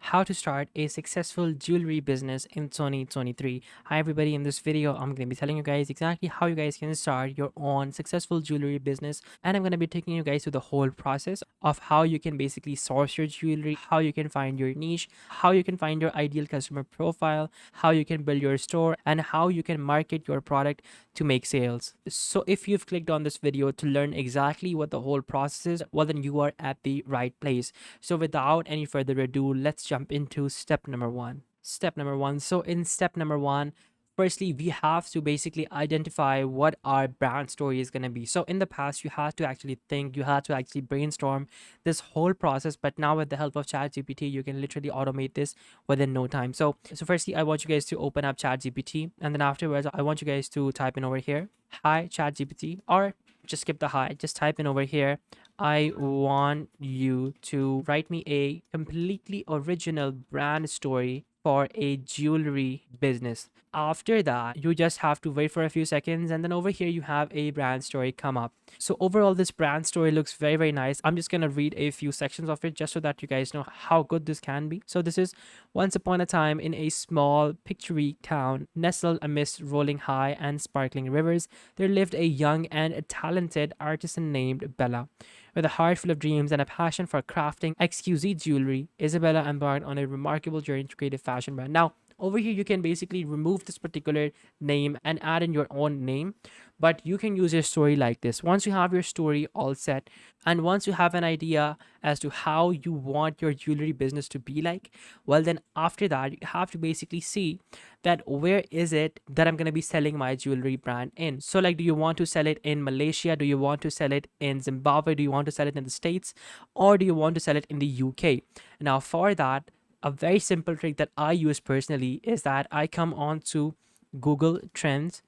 how to start a successful jewelry business in 2023. Hi everybody, in this video I'm going to be telling you guys exactly how you guys can start your own successful jewelry business, and I'm going to be taking you guys through the whole process of how you can basically source your jewelry, how you can find your niche, how you can find your ideal customer profile, how you can build your store, and how you can market your product to make sales. So if you've clicked on this video to learn exactly what the whole process is, well then you are at the right place. So without any further ado, let's jump into step number one. Step number one. So in step number one, firstly, we have to basically identify what our brand story is going to be. So in the past, you had to actually think, you had to actually brainstorm this whole process. But now with the help of ChatGPT, you can literally automate this within no time. So firstly, I want you guys to open up ChatGPT. And then afterwards, I want you guys to type in over here, hi ChatGPT, or just skip the hi, just type in over here, I want you to write me a completely original brand story for a jewelry business. After that, you just have to wait for a few seconds, and then over here you have a brand story come up. So overall, this brand story looks very, very nice. I'm just gonna read a few sections of it just so that you guys know how good this can be. So this is: once upon a time, in a small picturesque town nestled amidst rolling high and sparkling rivers, there lived a young and talented artisan named Bella. With a heart full of dreams and a passion for crafting exquisite jewelry, Isabella embarked on a remarkable journey to create a fashion brand. Now, over here, you can basically remove this particular name and add in your own name, but you can use your story like this. Once you have your story all set, and once you have an idea as to how you want your jewelry business to be like, well, then after that, you have to basically see that where is it that I'm going to be selling my jewelry brand in. So like, do you want to sell it in Malaysia? Do you want to sell it in Zimbabwe? Do you want to sell it in the States? Or do you want to sell it in the UK? Now for that, a very simple trick that I use personally is that I come on to Google Trends.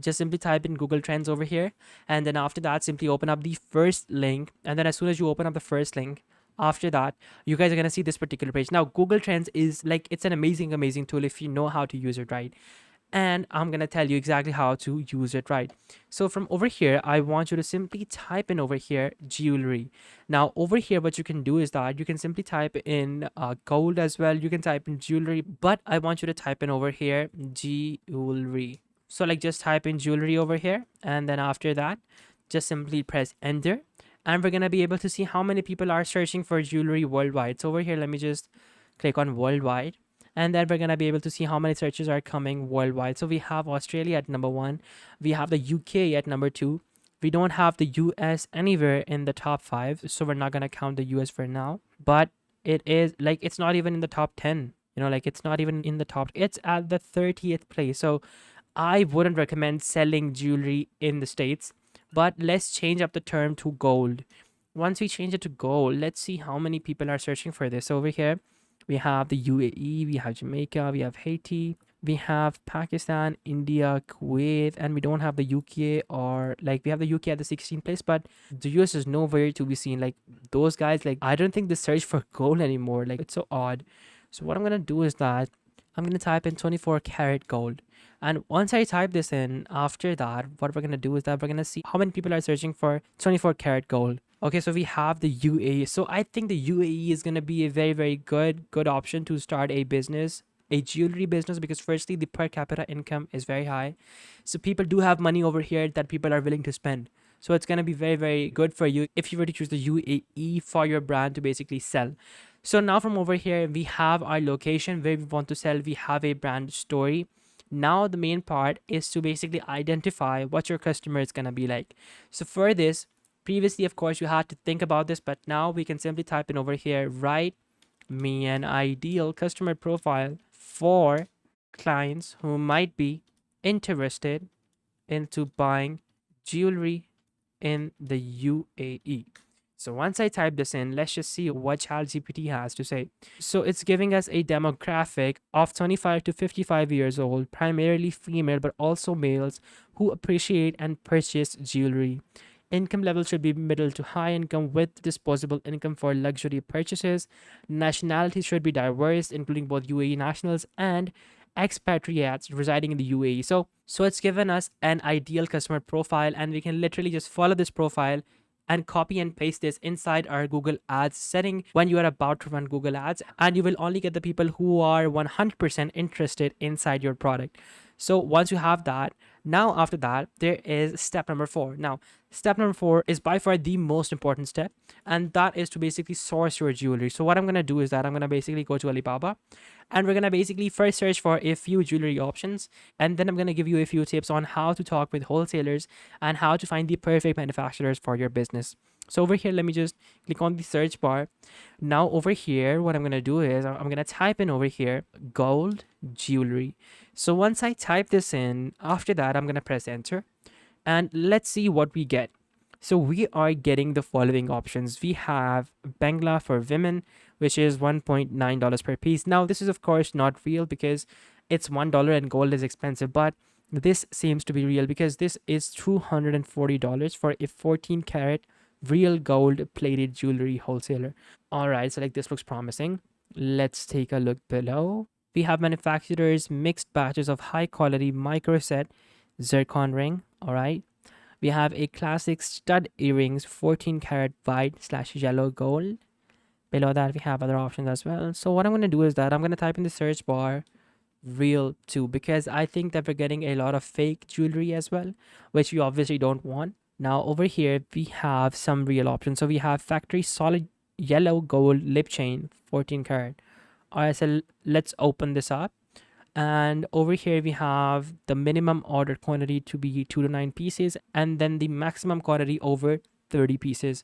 Just simply type in Google Trends over here, and then after that, simply open up the first link. And then as soon as you open up the first link, after that, you guys are gonna see this particular page. Now, Google Trends is like, it's an amazing tool if you know how to use it right. And I'm gonna tell you exactly how to use it right. So from over here, I want you to simply type in over here jewelry. Now over here, what you can do is that you can simply type in gold as well. You can type in jewelry, but I want you to type in over here jewelry. So like, just type in jewelry over here, and then after that, just simply press enter, and we're gonna be able to see how many people are searching for jewelry worldwide. So over here, let me just click on worldwide, and then we're gonna be able to see how many searches are coming worldwide. So we have Australia at number 1, we have the UK at number 2, we don't have the US anywhere in the top 5, so we're not gonna count the US for now. But it is like, it's not even in the top 10, like it's not even in the top, it's at the 30th place. So I wouldn't recommend selling jewelry in the States, but let's change up the term to gold. Once we change it to gold, let's see how many people are searching for this. Over here, we have the UAE, we have Jamaica, we have Haiti, we have Pakistan, India, Kuwait, and we don't have the UK, or like, we have the UK at the 16th place, but the US is nowhere to be seen. Like, those guys, like, I don't think they search for gold anymore. Like, it's so odd. So what I'm gonna do is that I'm gonna type in 24 karat gold. And once I type this in, after that, what we're gonna do is that we're gonna see how many people are searching for 24 karat gold. Okay, so we have the UAE. So I think the UAE is gonna be a very, very good option to start a business, a jewelry business, because firstly, the per capita income is very high. So people do have money over here that people are willing to spend. So it's gonna be very, very good for you if you were to choose the UAE for your brand to basically sell. So now from over here, we have our location where we want to sell. We have a brand story. Now the main part is to basically identify what your customer is going to be like. So for this, previously, of course, you had to think about this, but now we can simply type in over here, write me an ideal customer profile for clients who might be interested into buying jewelry in the UAE. So once I type this in, let's just see what ChatGPT has to say. So it's giving us a demographic of 25 to 55 years old, primarily female, but also males who appreciate and purchase jewelry. Income level should be middle to high income with disposable income for luxury purchases. Nationality should be diverse, including both UAE nationals and expatriates residing in the UAE. So it's given us an ideal customer profile, and we can literally just follow this profile and copy and paste this inside our Google Ads setting when you are about to run Google Ads, and you will only get the people who are 100% interested inside your product. So once you have that, now after that, there is step number 4. Now, step number 4 is by far the most important step, and that is to basically source your jewelry. So what I'm going to do is that I'm going to basically go to Alibaba, and we're going to basically first search for a few jewelry options, and then I'm going to give you a few tips on how to talk with wholesalers and how to find the perfect manufacturers for your business. So over here, let me just click on the search bar. Now over here, what I'm going to do is I'm going to type in over here gold jewelry. So once I type this in, after that, I'm going to press enter, and let's see what we get. So we are getting the following options. We have Bangla for women, which is $1.9 per piece. Now, this is of course not real because it's $1 and gold is expensive, but this seems to be real because this is $240 for a 14 karat real gold plated jewelry wholesaler. All right, so like this looks promising. Let's take a look below. We have manufacturers mixed batches of high quality micro set zircon ring. All right. We have a classic stud earrings 14 karat white/yellow gold. Below that, we have other options as well. So what I'm going to do is that I'm going to type in the search bar real too, because I think that we're getting a lot of fake jewelry as well, which we obviously don't want. Now over here, we have some real options. So we have factory solid yellow gold lip chain 14 karat. All right, so let's open this up. And over here, we have the minimum order quantity to be 2 to 9 pieces, and then the maximum quantity over 30 pieces.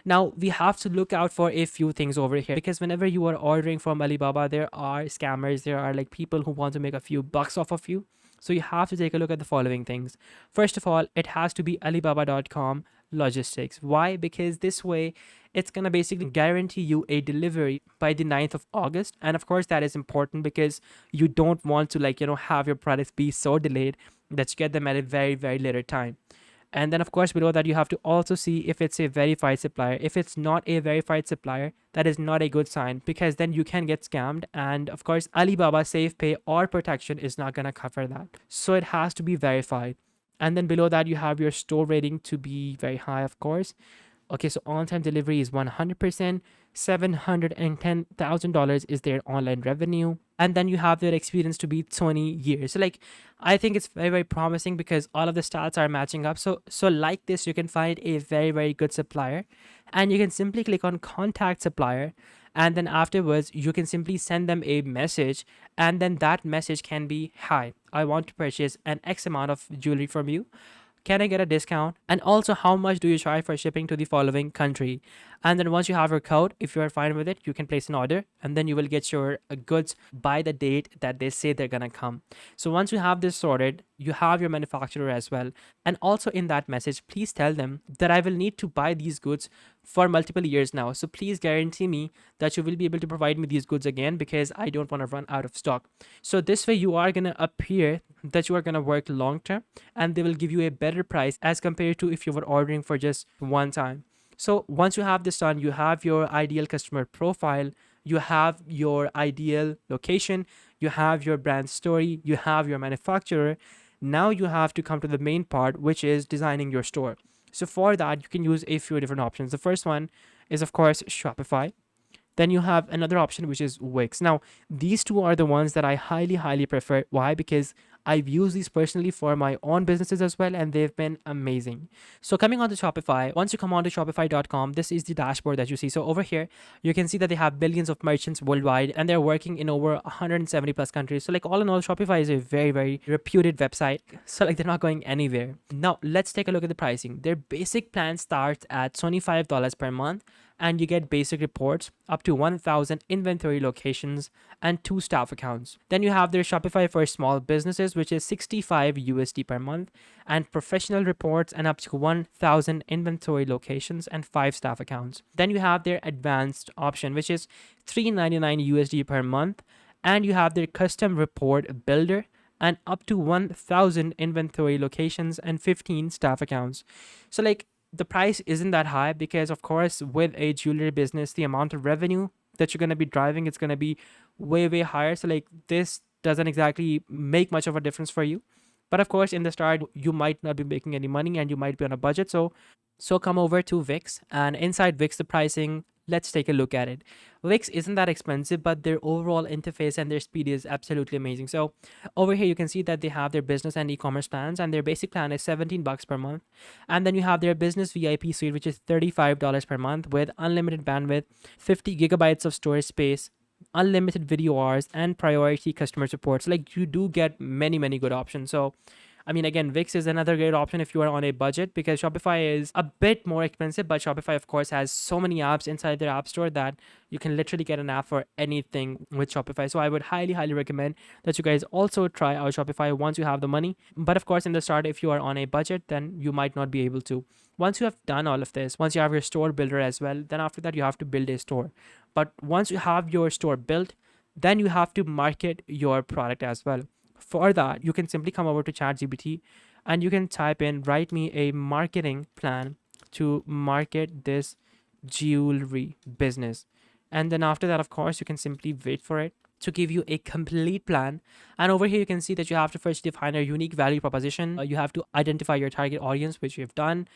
Now, we have to look out for a few things over here, because whenever you are ordering from Alibaba, there are scammers, there are like people who want to make a few bucks off of you. So you have to take a look at the following things. First of all, it has to be Alibaba.com logistics. Why? Because this way, it's going to basically guarantee you a delivery by the 9th of August. And of course, that is important because you don't want to have your products be so delayed that you get them at a very, very later time. And then of course, below that, you have to also see if it's a verified supplier. If it's not a verified supplier, that is not a good sign, because then you can get scammed. And of course, Alibaba Safe Pay or Protection is not going to cover that. So it has to be verified. And then below that, you have your store rating to be very high, of course. Okay, so on-time delivery is 100%. $710,000 is their online revenue. And then you have their experience to be 20 years. So like, I think it's very, very promising because all of the stats are matching up. So like this, you can find a very, very good supplier, and you can simply click on contact supplier. And then afterwards, you can simply send them a message, and then that message can be, hi, I want to purchase an X amount of jewelry from you. Can I get a discount? And also, how much do you charge for shipping to the following country? And then once you have your code, if you are fine with it, you can place an order, and then you will get your goods by the date that they say they're gonna come. So once you have this sorted, you have your manufacturer as well. And also in that message, please tell them that I will need to buy these goods for multiple years now. So please guarantee me that you will be able to provide me these goods again, because I don't want to run out of stock. So this way you are going to appear that you are going to work long term, and they will give you a better price as compared to if you were ordering for just one time. So once you have this done, you have your ideal customer profile, you have your ideal location, you have your brand story, you have your manufacturer. Now you have to come to the main part, which is designing your store. So for that, you can use a few different options. The first one is, of course, Shopify. Then you have another option, which is Wix. Now, these two are the ones that I highly, highly prefer. Why? Because I've used these personally for my own businesses as well, and they've been amazing. So coming on to Shopify, once you come on to shopify.com, this is the dashboard that you see. So over here, you can see that they have billions of merchants worldwide, and they're working in over 170 plus countries. So like all in all, Shopify is a very, very reputed website. So like they're not going anywhere. Now, let's take a look at the pricing. Their basic plan starts at $25 per month, and you get basic reports up to 1,000 inventory locations and 2 staff accounts. Then you have their Shopify for small businesses, which is $65 per month, and professional reports and up to 1,000 inventory locations and 5 staff accounts. Then you have their advanced option, which is $399 per month, and you have their custom report builder and up to 1,000 inventory locations and 15 staff accounts. So like, the price isn't that high because, of course, with a jewelry business, the amount of revenue that you're going to be driving, it's going to be way, way higher. So like, this doesn't exactly make much of a difference for you. But of course, in the start, you might not be making any money and you might be on a budget. So come over to Wix, and inside Wix, the pricing, let's take a look at it. Wix isn't that expensive, but their overall interface and their speed is absolutely amazing. So over here, you can see that they have their business and e-commerce plans, and their basic plan is 17 bucks per month. And then you have their business VIP suite, which is $35 per month with unlimited bandwidth, 50 gigabytes of storage space, unlimited video hours, and priority customer support. So like you do get many good options. So I mean, again, Wix is another great option if you are on a budget, because Shopify is a bit more expensive, but Shopify, of course, has so many apps inside their app store that you can literally get an app for anything with Shopify. So I would highly recommend that you guys also try out Shopify once you have the money. But of course, in the start, if you are on a budget, then you might not be able to. Once you have done all of this, once you have your store builder as well, then after that, you have to build a store. But once you have your store built, then you have to market your product as well. For that, you can simply come over to ChatGPT and you can type in, write me a marketing plan to market this jewelry business. And then after that, of course, you can simply wait for it to give you a complete plan. And over here, you can see that you have to first define a unique value proposition. You have to identify your target audience, which you've done.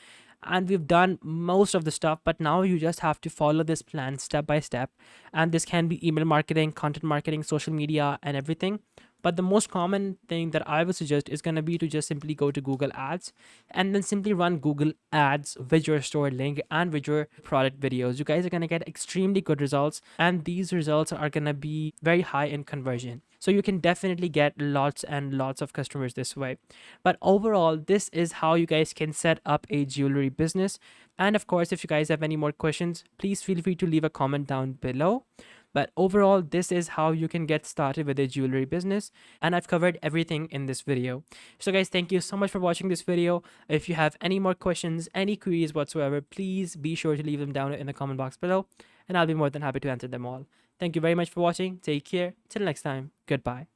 And we've done most of the stuff, but now you just have to follow this plan step by step. And this can be email marketing, content marketing, social media, and everything. But the most common thing that I would suggest is going to be to just simply go to Google Ads and then simply run Google Ads with your store link and with your product videos. You guys are going to get extremely good results, and these results are going to be very high in conversion. So you can definitely get lots and lots of customers this way. But overall, this is how you guys can set up a jewelry business. And of course, if you guys have any more questions, please feel free to leave a comment down below. But overall, this is how you can get started with a jewelry business. And I've covered everything in this video. So guys, thank you so much for watching this video. If you have any more questions, any queries whatsoever, please be sure to leave them down in the comment box below, and I'll be more than happy to answer them all. Thank you very much for watching. Take care. Till next time. Goodbye.